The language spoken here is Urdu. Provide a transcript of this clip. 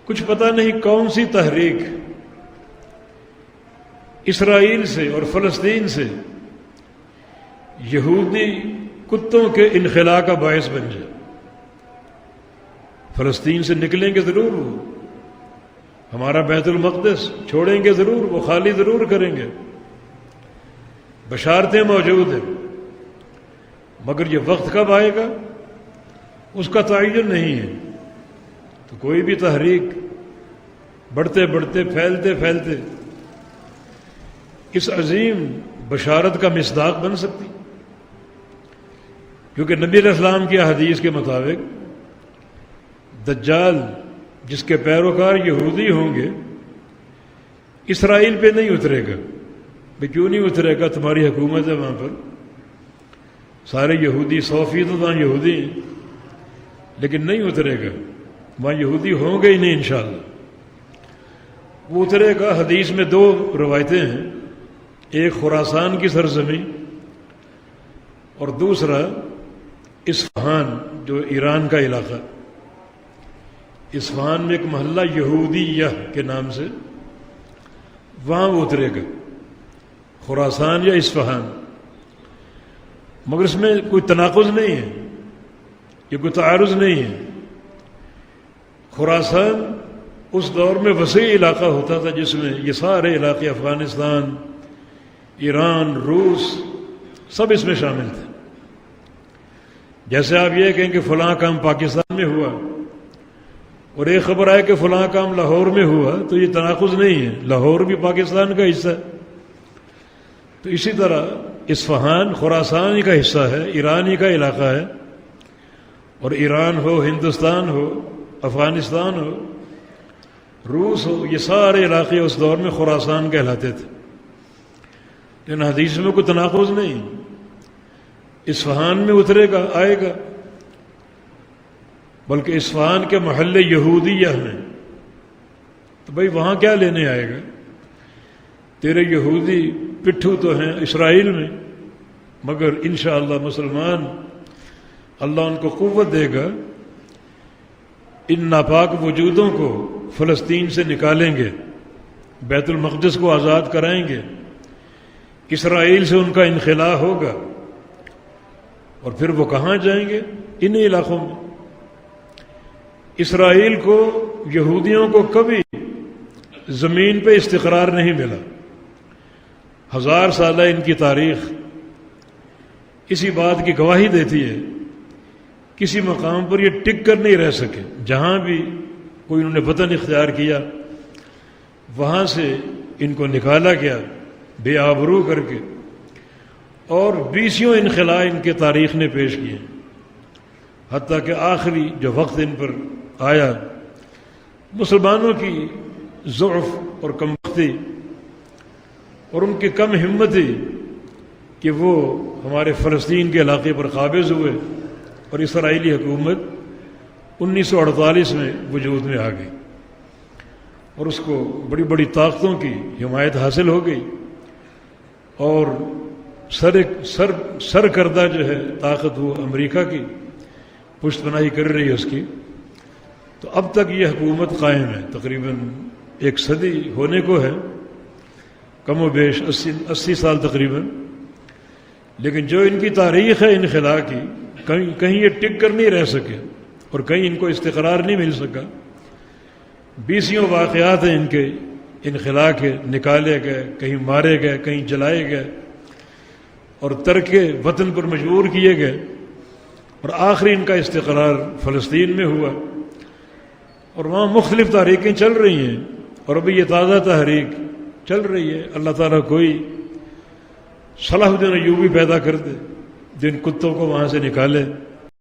کچھ پتہ نہیں کون سی تحریک اسرائیل سے اور فلسطین سے یہودی کتوں کے انخلاء کا باعث بن جائے۔ فلسطین سے نکلیں گے ضرور وہ، ہمارا بیت المقدس چھوڑیں گے ضرور، وہ خالی ضرور کریں گے، بشارتیں موجود ہیں، مگر یہ وقت کب آئے گا اس کا تعین نہیں ہے۔ تو کوئی بھی تحریک بڑھتے بڑھتے پھیلتے پھیلتے اس عظیم بشارت کا مصداق بن سکتی، کیونکہ نبی علیہ السلام کی حدیث کے مطابق دجال جس کے پیروکار یہودی ہوں گے اسرائیل پہ نہیں اترے گا۔ بھئی کیوں نہیں اترے گا؟ تمہاری حکومت ہے وہاں پر، سارے یہودی 100% وہاں یہودی ہیں، لیکن نہیں اترے گا، وہاں یہودی ہوں گے ہی نہیں انشاءاللہ۔ وہ اترے گا، حدیث میں 2 روایتیں ہیں، ایک خراسان کی سرزمین اور دوسرا اصفہان جو ایران کا علاقہ۔ اصفہان میں ایک محلہ یہودیہ کے نام سے، وہاں وہ اترے گا، خراسان یا اصفہان۔ مگر اس میں کوئی تناقض نہیں ہے، یہ کوئی تعارض نہیں ہے۔ خراسان اس دور میں وسیع علاقہ ہوتا تھا جس میں یہ سارے علاقے افغانستان، ایران، روس سب اس میں شامل تھے۔ جیسے آپ یہ کہیں کہ فلاں کام پاکستان میں ہوا اور ایک خبر آئے کہ فلاں کام لاہور میں ہوا، تو یہ تناقض نہیں ہے، لاہور بھی پاکستان کا حصہ ہے۔ تو اسی طرح اصفہان خراسان کا حصہ ہے، ایرانی کا علاقہ ہے، اور ایران ہو، ہندوستان ہو، افغانستان ہو، روس ہو، یہ سارے علاقے اس دور میں خراسان کہلاتے تھے۔ لیکن حدیث میں کوئی تناقض نہیں، اصفہان میں اترے گا، آئے گا، بلکہ اصفہان کے محلے یہودیہ میں۔ تو بھائی وہاں کیا لینے آئے گا؟ تیرے یہودی پٹھو تو ہیں اسرائیل میں، مگر انشاءاللہ مسلمان اللہ ان کو قوت دے گا، ان ناپاک وجودوں کو فلسطین سے نکالیں گے، بیت المقدس کو آزاد کرائیں گے، اسرائیل سے ان کا انخلاء ہوگا، اور پھر وہ کہاں جائیں گے؟ انہی علاقوں میں۔ اسرائیل کو، یہودیوں کو کبھی زمین پہ استقرار نہیں ملا، 1000 سالہ ان کی تاریخ اسی بات کی گواہی دیتی ہے، کسی مقام پر یہ ٹک کر نہیں رہ سکے۔ جہاں بھی کوئی انہوں نے وطن اختیار کیا وہاں سے ان کو نکالا گیا بے آبرو کر کے، اور 20 انخلاء ان کے تاریخ نے پیش کیے، حتیٰ کہ آخری جو وقت ان پر آیا، مسلمانوں کی ضعف اور کمبختی اور ان کی کم ہمتی کہ وہ ہمارے فلسطین کے علاقے پر قابض ہوئے، اور اسرائیلی حکومت 1948 میں وجود میں آ گئی، اور اس کو بڑی بڑی طاقتوں کی حمایت حاصل ہو گئی، اور سر کردہ جو ہے طاقت وہ امریکہ کی پشت پناہی کر رہی ہے اس کی۔ تو اب تک یہ حکومت قائم ہے، تقریباً 1 صدی ہونے کو ہے، کم و بیش 80 سال تقریباً۔ لیکن جو ان کی تاریخ ہے انخلاء کی، کہیں یہ ٹک کر نہیں رہ سکے، اور کہیں ان کو استقرار نہیں مل سکا۔ 20 واقعات ہیں ان کے انخلاء کے، نکالے گئے، کہیں مارے گئے، کہیں جلائے گئے، اور ترک وطن پر مجبور کیے گئے، اور آخری ان کا استقرار فلسطین میں ہوا، اور وہاں مختلف تحریکیں چل رہی ہیں، اور ابھی یہ تازہ تحریک چل رہی ہے۔ اللہ تعالیٰ کوئی صلاح الدین ایوبی پیدا کر دے جو ان کتوں کو وہاں سے نکالے۔